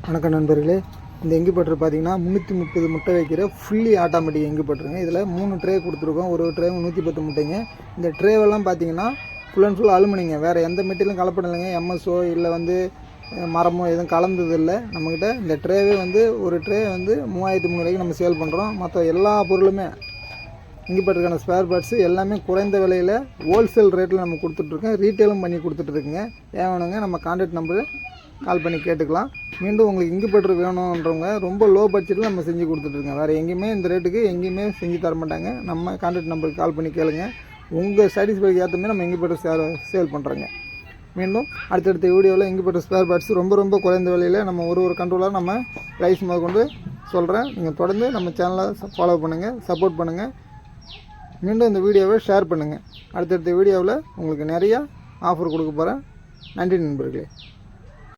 வணக்கம் நண்பர்களே, இந்த இன்குபேட்டர் பார்த்தீங்கன்னா 330 முட்டை வைக்கிற ஃபுல்லி ஆட்டோமேட்டிக் இன்குபேட்டருங்க. இதில் 3 ட்ரே கொடுத்துருக்கோம். ஒரு ட்ரே 110 முட்டைங்க. இந்த ட்ரேவெல்லாம் பார்த்தீங்கன்னா ஃபுல் அண்ட் ஃபுல் அலுமினிங்க. வேறு எந்த மெட்டீரியலும் கலப்படம் இல்லைங்க. எம்எஸ்ஓ இல்லை மரமோ எதுவும் கலந்தது இல்லை நம்மக்கிட்ட. இந்த ட்ரேவே ஒரு ட்ரே 3300 நம்ம சேல் பண்ணுறோம். மற்ற எல்லா பொருளுமே இன்குபேட்டருக்கான ஸ்பேர் பார்ட்ஸு எல்லாமே குறைந்த விலையில் ஹோல்சேல் ரேட்டில் நம்ம கொடுத்துட்ருக்கோம். ரீட்டெயிலும் பண்ணி கொடுத்துட்ருக்குங்க. வேணுங்க நம்ம கான்டாக்ட் நம்பரு கால் பண்ணி கேட்டுக்கலாம். மீண்டும் உங்களுக்கு இன்குபேட்டர் வேணுன்றவங்க ரொம்ப லோ பட்ஜெட்டில் நம்ம செஞ்சு கொடுத்துட்ருக்கோங்க. வேறு எங்கேயுமே இந்த ரேட்டுக்கு எங்கேயுமே செஞ்சு தர மாட்டாங்க. நம்ம கான்டாக்ட் நம்பருக்கு கால் பண்ணி கேளுங்க. உங்கள் சாட்டிஸ்ஃபைக்கு ஏற்ற மாதிரி நம்ம இன்குபேட்டர் சேல் பண்ணுறோங்க. மீண்டும் அடுத்தடுத்த வீடியோவில் இன்குபேட்டர் ஸ்பேர் பார்ட்ஸ் ரொம்ப குறைந்த விலையில் நம்ம ஒரு கண்ட்ரோலாக நம்ம ப்ரைஸ் முதற்கொண்டு சொல்கிறேன். நீங்கள் தொடர்ந்து நம்ம சேனலை ஃபாலோ பண்ணுங்கள், சப்போர்ட் பண்ணுங்கள். மீண்டும் இந்த வீடியோவை ஷேர் பண்ணுங்கள். அடுத்தடுத்த வீடியோவில் உங்களுக்கு நிறையா ஆஃபர் கொடுக்க போகிறேன். நன்றி நண்பர்களே.